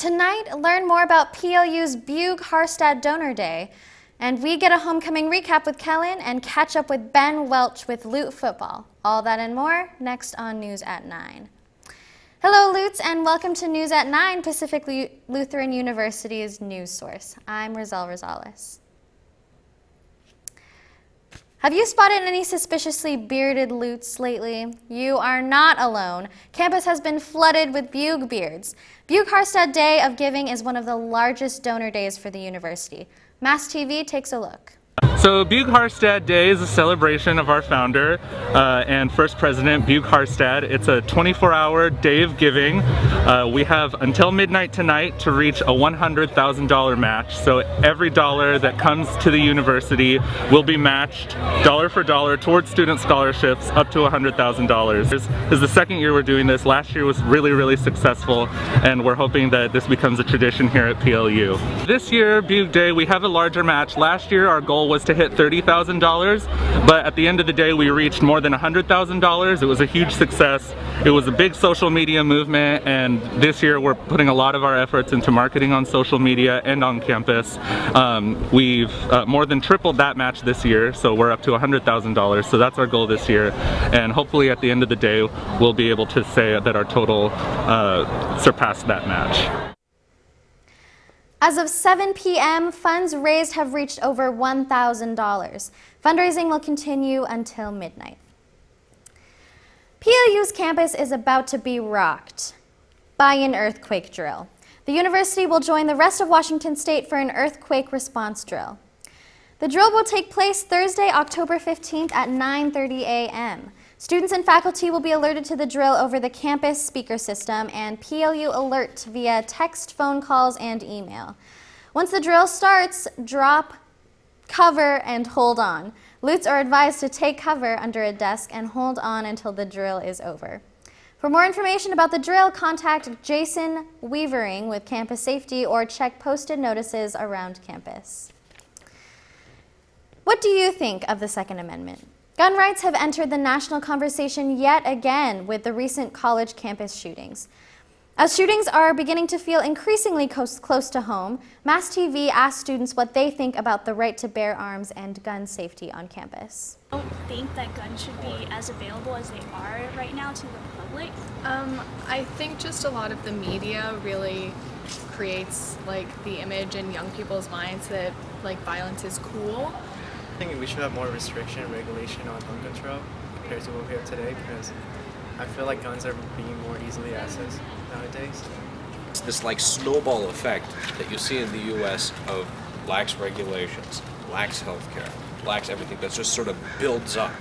Tonight, learn more about PLU's Bugge-Harstad Donor Day, and we get a homecoming recap with Kellen and catch up with Ben Welch with Lute Football. All that and more next on News at 9. Hello, Lutes, and welcome to News at 9, Pacific Lutheran University's news source. I'm Roselle Rosales. Have you spotted any suspiciously bearded Lutes lately? You are not alone. Campus has been flooded with Bugge beards. Bugge-Harstad Day of Giving is one of the largest donor days for the university. Mass TV takes a look. So Bugge-Harstad Day is a celebration of our founder and first president, Bugge-Harstad. It's a 24-hour day of giving. We have until midnight tonight to reach a $100,000 match. So every dollar that comes to the university will be matched dollar for dollar towards student scholarships up to $100,000. This is the second year we're doing this. Last year was really successful, and we're hoping that this becomes a tradition here at PLU. This year, Bugge Day, we have a larger match. Last year our goal was to hit $30,000, but at the end of the day we reached more than $100,000. It was a huge success. It was a big social media movement, and this year we're putting a lot of our efforts into marketing on social media and on campus. We've more than tripled that match this year, so we're up to $100,000. So that's our goal this year, and hopefully at the end of the day we'll be able to say that our total surpassed that match. As of 7 p.m., funds raised have reached over $1,000. Fundraising will continue until midnight. PLU's campus is about to be rocked by an earthquake drill. The university will join the rest of Washington State for an earthquake response drill. The drill will take place Thursday, October 15th at 9:30 a.m. Students and faculty will be alerted to the drill over the campus speaker system and PLU Alert via text, phone calls, and email. Once the drill starts, drop, cover, and hold on. Lutes are advised to take cover under a desk and hold on until the drill is over. For more information about the drill, contact Jason Weavering with Campus Safety or check posted notices around campus. What do you think of the Second Amendment? Gun rights have entered the national conversation yet again with the recent college campus shootings. As shootings are beginning to feel increasingly close to home, Mass TV asked students what they think about the right to bear arms and gun safety on campus. I don't think that guns should be as available as they are right now to the public. I think just a lot of the media really creates the image in young people's minds that violence is cool. I think we should have more restriction and regulation on gun control compared to what we have today, because I feel like guns are being more easily accessed nowadays. It's this snowball effect that you see in the U.S. of lax regulations, lax healthcare, lax everything that just sort of builds up.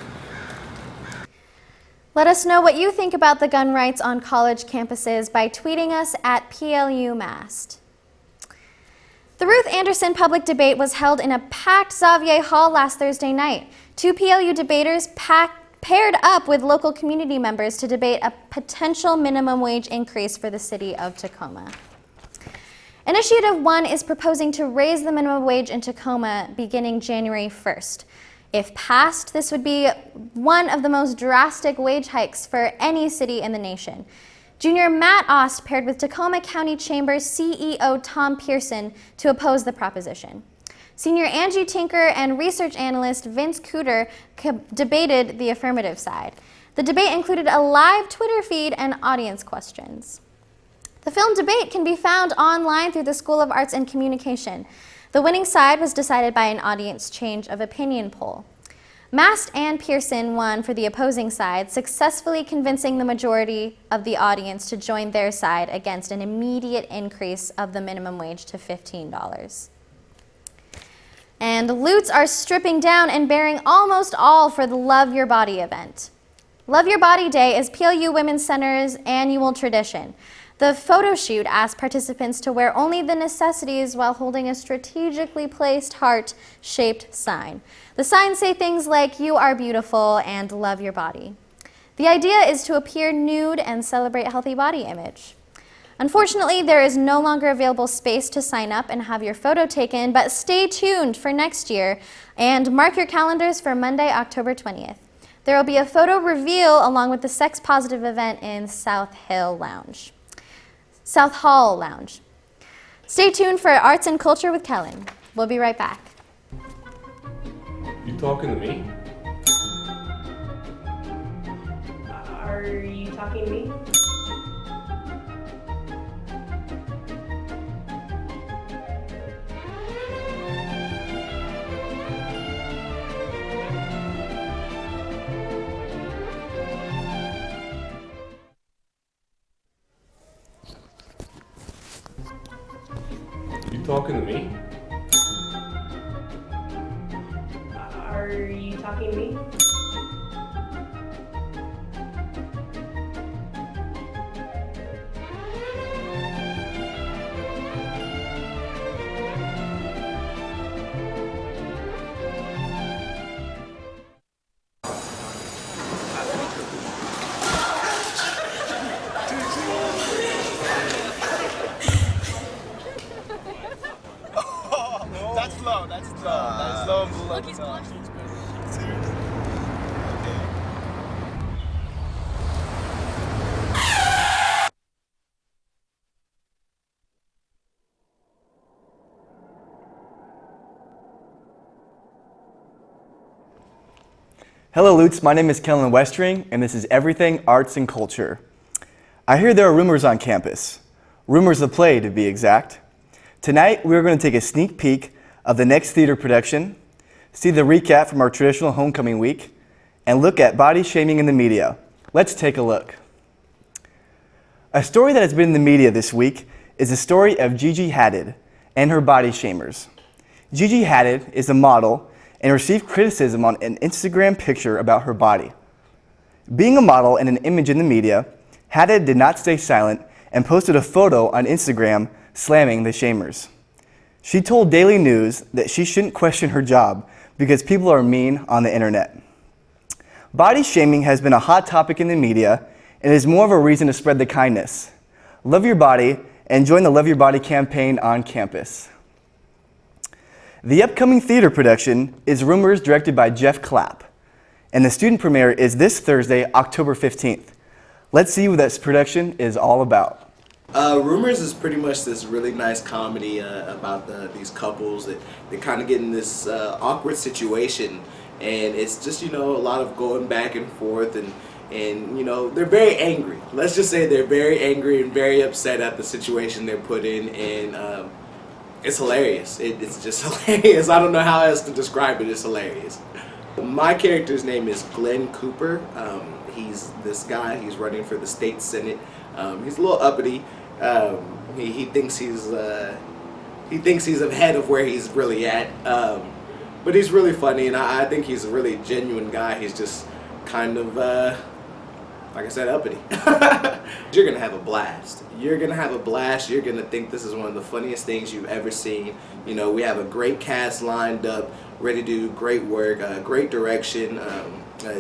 Let us know what you think about the gun rights on college campuses by tweeting us at PLUMast. The Ruth Anderson public debate was held in a packed Xavier Hall last Thursday night. Two PLU debaters paired up with local community members to debate a potential minimum wage increase for the city of Tacoma. Initiative 1 is proposing to raise the minimum wage in Tacoma beginning January 1st. If passed, this would be one of the most drastic wage hikes for any city in the nation. Junior Matt Ost paired with Tacoma County Chamber's CEO Tom Pearson to oppose the proposition. Senior Angie Tinker and research analyst Vince Cooter debated the affirmative side. The debate included a live Twitter feed and audience questions. The film debate can be found online through the School of Arts and Communication. The winning side was decided by an audience change of opinion poll. Mast and Pearson won for the opposing side, successfully convincing the majority of the audience to join their side against an immediate increase of the minimum wage to $15. And Lutes are stripping down and bearing almost all for the Love Your Body event. Love Your Body Day is PLU Women's Center's annual tradition. The photo shoot asked participants to wear only the necessities while holding a strategically placed heart-shaped sign. The signs say things like, "You are beautiful" and "Love your body." The idea is to appear nude and celebrate a healthy body image. Unfortunately, there is no longer available space to sign up and have your photo taken, but stay tuned for next year and mark your calendars for Monday, October 20th. There will be a photo reveal along with the Sex Positive event in South Hall Lounge. Stay tuned for Arts and Culture with Kellen. We'll be right back. You talking to me? Are you talking to me? You talking to me? Are you talking to me? That's slow. That's slow and blue. He's blushing. Hello Lutz, my name is Kellen Westring and this is Everything Arts and Culture. I hear there are rumors on campus. Rumors of play to be exact. Tonight we're going to take a sneak peek of the next theater production, see the recap from our traditional homecoming week, and look at body shaming in the media. Let's take a look. A story that has been in the media this week is the story of Gigi Hadid and her body shamers. Gigi Hadid is a model and received criticism on an Instagram picture about her body. Being a model and an image in the media, Hadid did not stay silent and posted a photo on Instagram slamming the shamers. She told Daily News that she shouldn't question her job because people are mean on the internet. Body shaming has been a hot topic in the media and is more of a reason to spread the kindness. Love your body and join the Love Your Body campaign on campus. The upcoming theater production is Rumors, directed by Jeff Clapp, and the student premiere is this Thursday, October 15th. Let's see what this production is all about. Rumors is pretty much this really nice comedy about these couples that they kind of get in this awkward situation, and it's just, you know, a lot of going back and forth, and you know, they're very angry. Let's just say they're very angry and very upset at the situation they're put in, and it's hilarious. It's just hilarious. I don't know how else to describe it. It's hilarious. My character's name is Glenn Cooper. He's this guy. He's running for the state senate. He's a little uppity. He thinks he's ahead of where he's really at. But he's really funny, and I think he's a really genuine guy. He's just kind of, like I said, uppity. You're gonna have a blast. You're gonna have a blast. You're gonna think this is one of the funniest things you've ever seen. You know, we have a great cast lined up, ready to do great work, great direction.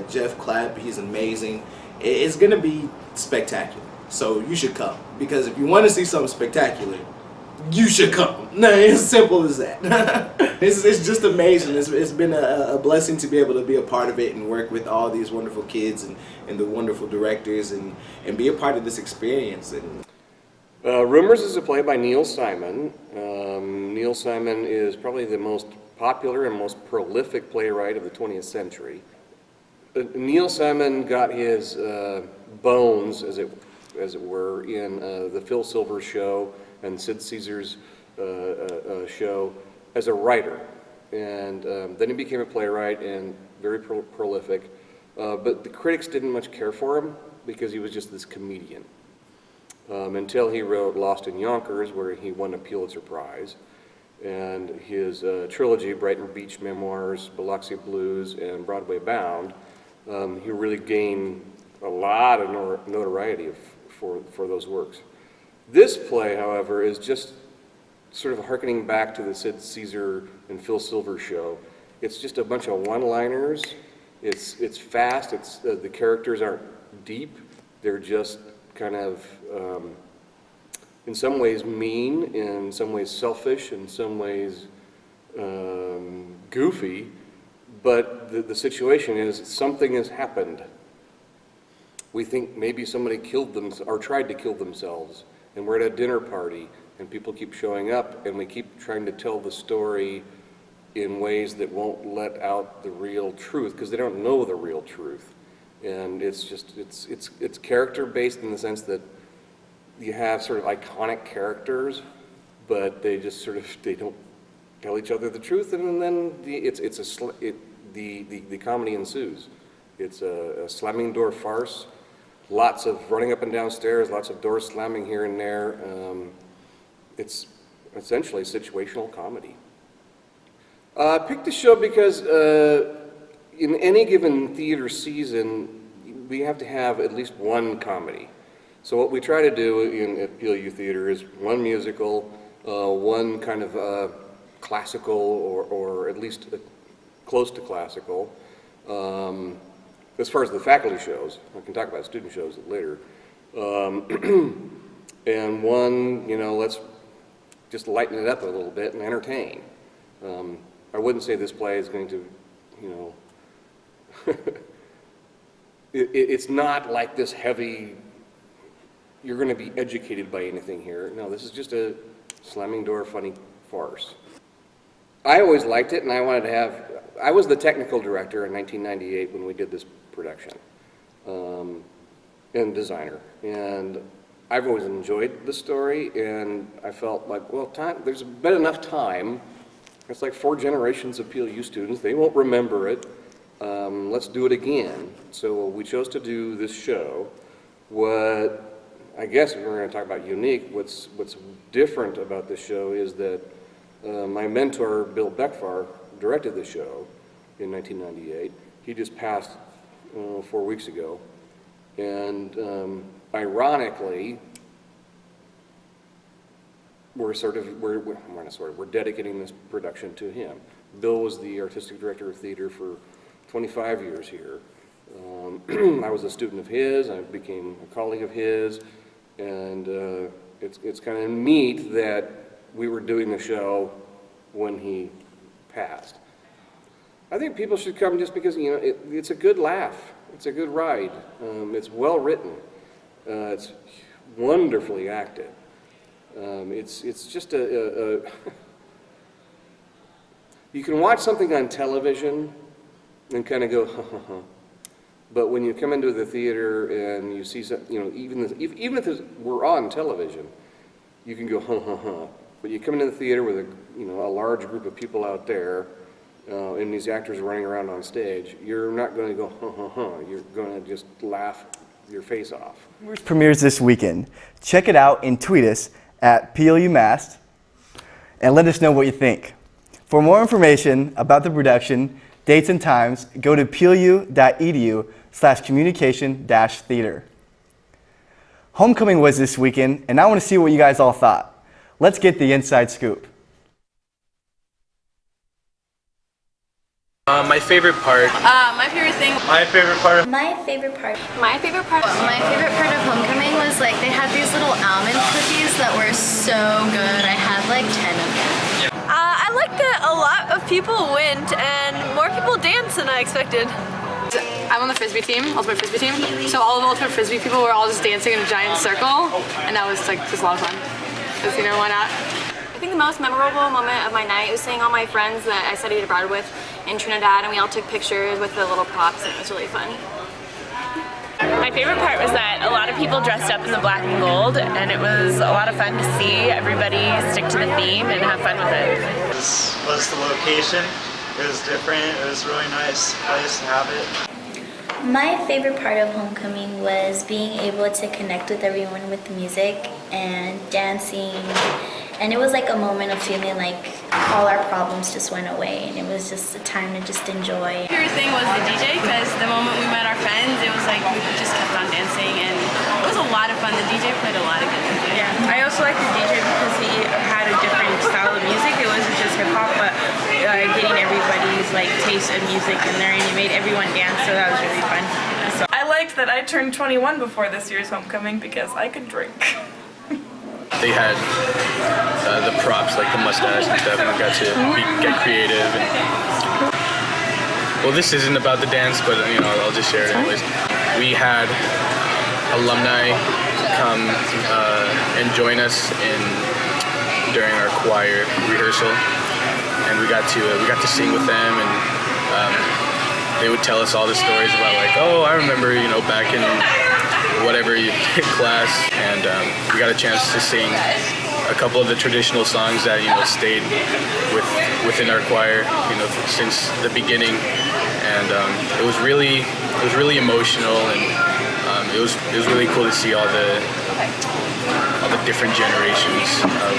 Jeff Clapp, he's amazing. It's gonna be spectacular. So you should come, because if you want to see something spectacular, you should come. No, it's as simple as that. It's just amazing. It's been a blessing to be able to be a part of it and work with all these wonderful kids and the wonderful directors and be a part of this experience. And Rumors is a play by Neil Simon. Neil Simon is probably the most popular and most prolific playwright of the 20th century. Neil Simon got his bones, as it were, in the Phil Silvers show and Sid Caesar's show as a writer, and then he became a playwright and very prolific, but the critics didn't much care for him because he was just this comedian, until he wrote Lost in Yonkers, where he won a Pulitzer Prize, and his trilogy, Brighton Beach Memoirs, Biloxi Blues, and Broadway Bound. He really gained a lot of notoriety for those works. This play, however, is just sort of harkening back to the Sid Caesar and Phil Silvers show. It's just a bunch of one-liners. It's fast. The characters aren't deep. They're just kind of, in some ways, mean, in some ways selfish, in some ways goofy. But the situation is something has happened. We think maybe somebody killed them or tried to kill themselves, and we're at a dinner party, And people keep showing up, and we keep trying to tell the story in ways that won't let out the real truth, because they don't know the real truth. And it's just, it's character-based in the sense that you have sort of iconic characters, but they just sort of, they don't tell each other the truth, and then the comedy ensues. It's a slamming door farce, lots of running up and down stairs, lots of doors slamming here and there. It's essentially situational comedy. I picked the show because in any given theater season, we have to have at least one comedy. So what we try to do at PLU Theater is one musical, one kind of classical or at least close to classical. As far as the faculty shows, I can talk about student shows later. And one, let's just lighten it up a little bit and entertain. I wouldn't say this play is going to, it's not like this heavy, you're going to be educated by anything here. No, this is just a slamming door funny farce. I always liked it, and I wanted to have, I was the technical director in 1998 when we did this production, and designer. And I've always enjoyed the story, and I felt like, well, there's been enough time. It's like 4 generations of PLU students. They won't remember it. Let's do it again. So we chose to do this show. What I guess if we're going to talk about unique, what's different about this show is that my mentor, Bill Beckfar, directed the show in 1998. He just passed 4 weeks ago. And ironically, we're dedicating this production to him. Bill was the artistic director of theater for 25 years here. I was a student of his, I became a colleague of his, and it's kind of neat that we were doing the show when he passed. I think people should come just because, it's a good laugh. It's a good ride. It's well written. It's wonderfully acted. It's just you can watch something on television and kind of go, ha, ha, ha. But when you come into the theater and you see, even if we're on television, you can go, ha, ha, ha. But you come into the theater with a large group of people out there, and these actors running around on stage, you're not going to go, ha, ha, ha. You're going to just laugh your face off. Rumors premieres this weekend. Check it out and tweet us at PLUMast and let us know what you think. For more information about the production, dates and times, go to plu.edu/communication-theater. Homecoming was this weekend, and I want to see what you guys all thought. Let's get the inside scoop. My favorite part. My favorite thing. My favorite part. My favorite part. My favorite part. My favorite part of homecoming was they had these little almond cookies that were so good. I had 10 of them. I liked that a lot of people went and more people danced than I expected. I'm on the Frisbee team, Ultimate Frisbee team. So all of the Ultimate Frisbee people were all just dancing in a giant circle, and that was just a lot of fun. Because why not? I think the most memorable moment of my night was seeing all my friends that I studied abroad with in Trinidad, and we all took pictures with the little props, and it was really fun. My favorite part was that a lot of people dressed up in the black and gold, and it was a lot of fun to see everybody stick to the theme and have fun with it. This was the location. It was different. It was a really nice place to have it. My favorite part of homecoming was being able to connect with everyone with the music and dancing. And it was a moment of feeling all our problems just went away, and it was just a time to just enjoy. My favorite thing was the DJ, because the moment we met our friends, it was we just kept on dancing, and it was a lot of fun. The DJ played a lot of good music. Yeah, I also liked the DJ because he had a different style of music. It wasn't just hip hop, but getting everybody's taste of music in there, and he made everyone dance, so that was really fun. So I liked that I turned 21 before this year's homecoming because I could drink. They had the props, the mustache and stuff, and we got to get creative. Well, this isn't about the dance, but I'll just share it anyways. We had alumni come and join us in during our choir rehearsal, and we got to sing with them, and they would tell us all the stories about like, oh, I remember, you know, back in whatever class, and we got a chance to sing a couple of the traditional songs that, you know, stayed within our choir, you know, since the beginning, and it was really emotional, and it was really cool to see all the different generations of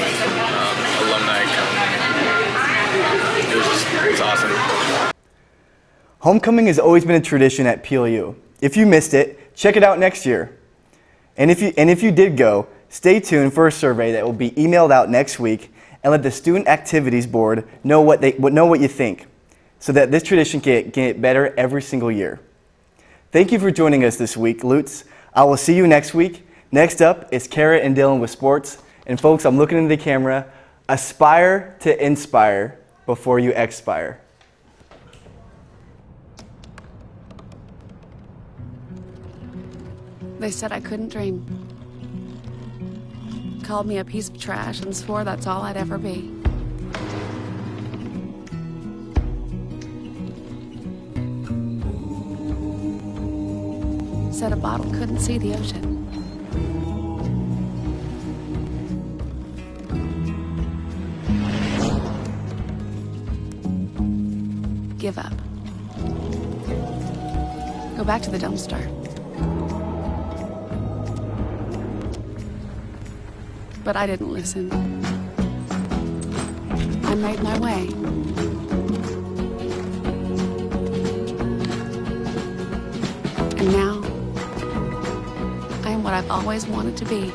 alumni come. It was awesome. Homecoming has always been a tradition at PLU. If you missed it, check it out next year. And if you did go, stay tuned for a survey that will be emailed out next week, and let the Student Activities Board know what you think, so that this tradition can get better every single year. Thank you for joining us this week, Lutz. I will see you next week. Next up is Kara and Dylan with sports. And folks, I'm looking into the camera. Aspire to inspire before you expire. They said I couldn't dream. Called me a piece of trash and swore that's all I'd ever be. Said a bottle couldn't see the ocean. Give up. Go back to the dumpster. But I didn't listen. I made my way. And now, I am what I've always wanted to be.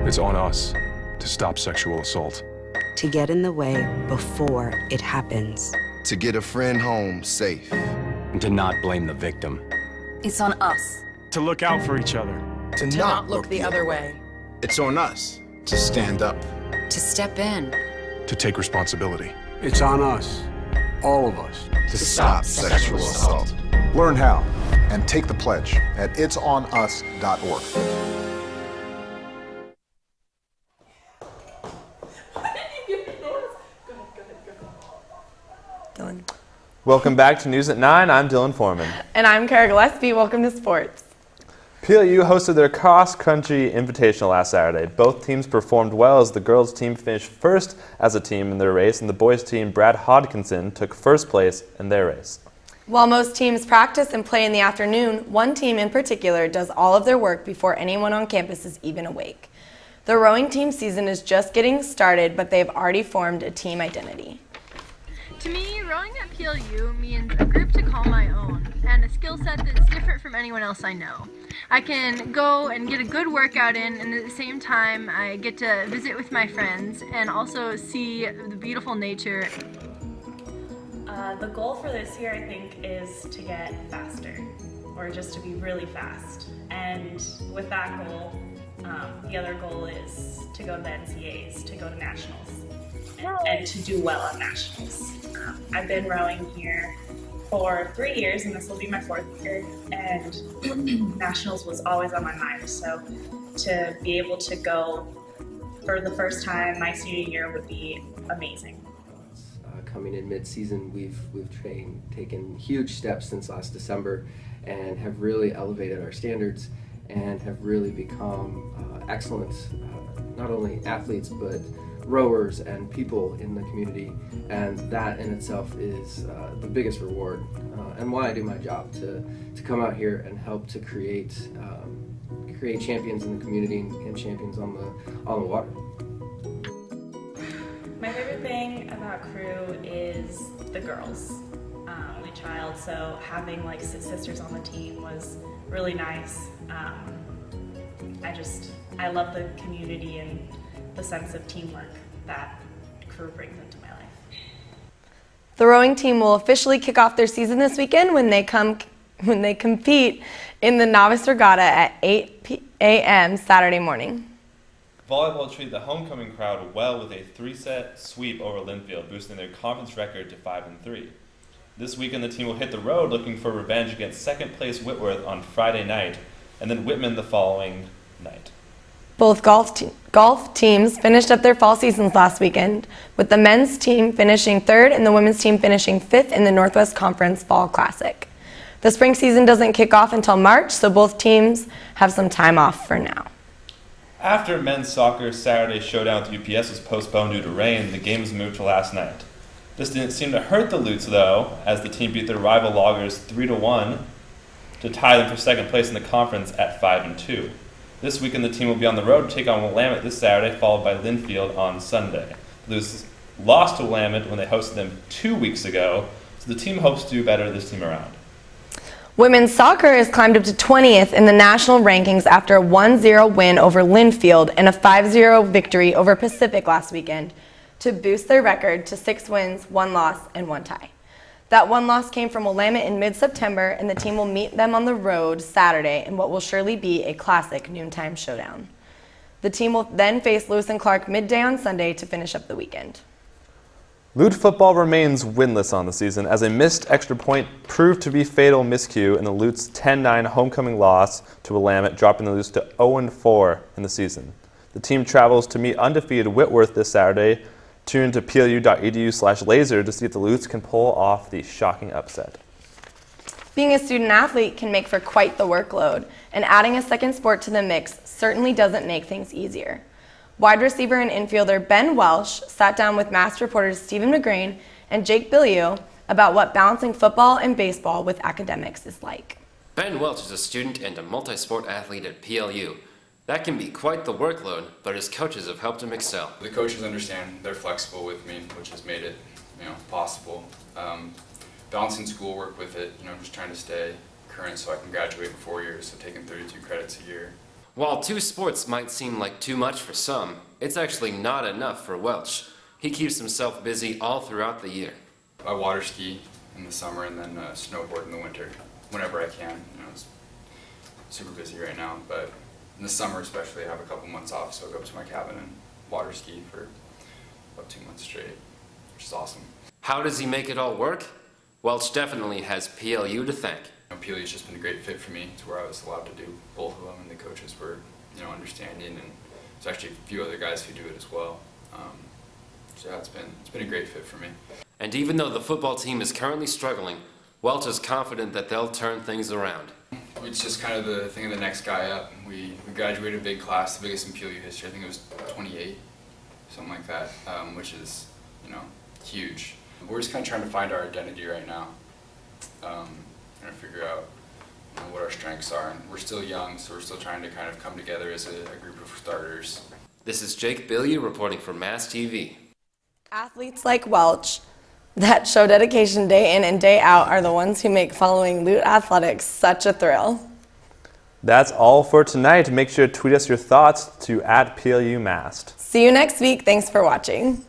It's on us to stop sexual assault. To get in the way before it happens. To get a friend home safe. And to not blame the victim. It's on us. To look out for each other. To not look the other way. It's on us to stand up. To step in. To take responsibility. It's on us, all of us, to stop sexual assault. Learn how and take the pledge at itsonus.org. Dylan. Welcome back to News at 9. I'm Dylan Foreman. And I'm Kara Gillespie. Welcome to sports. PLU hosted their cross-country invitational last Saturday. Both teams performed well as the girls' team finished first as a team in their race, and the boys' team, Brad Hodkinson, took first place in their race. While most teams practice and play in the afternoon, one team in particular does all of their work before anyone on campus is even awake. The rowing team season is just getting started, but they've already formed a team identity. To me, rowing at PLU means a group to call my own and a skill set that's different from anyone else I know. I can go and get a good workout in, and at the same time I get to visit with my friends and also see the beautiful nature. The goal for this year, I think, is to get faster, or just to be really fast. And with that goal, the other goal is to go to the NCAAs, to go to nationals, and to do well at nationals. I've been rowing here for 3 years, and this will be my 4th year, and nationals was always on my mind. So to be able to go for the first time my senior year would be amazing. Coming in mid-season, we've taken huge steps since last December and have really elevated our standards and have really become excellent, not only athletes, but rowers and people in the community, and that in itself is the biggest reward and why I do my job, to come out here and help to create champions in the community and champions on the water. My favorite thing about crew is the girls. I'm only child, so having like sisters on the team was really nice. I love the community and the sense of teamwork that crew brings into my life. The rowing team will officially kick off their season this weekend when they compete in the Novice Regatta at 8 a.m. Saturday morning. Volleyball treated the homecoming crowd well with a 3-set sweep over Linfield, boosting their conference record to 5-3. This weekend, the team will hit the road looking for revenge against second-place Whitworth on Friday night, and then Whitman the following night. Both golf teams finished up their fall seasons last weekend, with the men's team finishing third and the women's team finishing fifth in the Northwest Conference Fall Classic. The spring season doesn't kick off until March, so both teams have some time off for now. After men's soccer Saturday showdown with UPS was postponed due to rain, the game was moved to last night. This didn't seem to hurt the Lutes, though, as the team beat their rival Loggers 3-1 to tie them for second place in the conference at 5-2. This weekend, the team will be on the road to take on Willamette this Saturday, followed by Linfield on Sunday. The Lutes lost to Willamette when they hosted them 2 weeks ago, so the team hopes to do better this time around. Women's soccer has climbed up to 20th in the national rankings after a 1-0 win over Linfield and a 5-0 victory over Pacific last weekend, to boost their record to 6 wins, 1 loss, and 1 tie. That 1 loss came from Willamette in mid-September, and the team will meet them on the road Saturday in what will surely be a classic noontime showdown. The team will then face Lewis and Clark midday on Sunday to finish up the weekend. Lute football remains winless on the season as a missed extra point proved to be fatal miscue in the Lute's 10-9 homecoming loss to Willamette, dropping the Lutes to 0-4 in the season. The team travels to meet undefeated Whitworth this Saturday. Tune to plu.edu/laser to see if the Lutes can pull off the shocking upset. Being a student athlete can make for quite the workload, and adding a second sport to the mix certainly doesn't make things easier. Wide receiver and infielder Ben Welsh sat down with Mass reporters Stephen McGrain and Jake Billiou about what balancing football and baseball with academics is like. Ben Welch is a student and a multi-sport athlete at PLU. That can be quite the workload, but his coaches have helped him excel. The coaches understand, they're flexible with me, which has made it, possible. Balancing schoolwork with it, just trying to stay current so I can graduate in 4 years, so taking 32 credits a year. While 2 sports might seem like too much for some, it's actually not enough for Welch. He keeps himself busy all throughout the year. I water ski in the summer and then snowboard in the winter, whenever I can. It's super busy right now, but in the summer especially, I have a couple months off, so I go up to my cabin and water ski for about 2 months straight, which is awesome. How does he make it all work? Welch definitely has PLU to thank. PLU's just been a great fit for me, to where I was allowed to do both of them, and the coaches were, understanding, and there's actually a few other guys who do it as well. So yeah, it's been a great fit for me. And even though the football team is currently struggling, Welch is confident that they'll turn things around. It's just kind of the thing of the next guy up. We graduated a big class, the biggest in PLU history. I think it was 28, something like that, which is, huge. We're just kind of trying to find our identity right now, trying to figure out what our strengths are. And we're still young, so we're still trying to kind of come together as a group of starters. This is Jake Billiou reporting for Mass TV. Athletes like Welch that show dedication day in and day out are the ones who make following Lute athletics such a thrill. That's all for tonight. Make sure to tweet us your thoughts to @PLUMast. See you next week. Thanks for watching.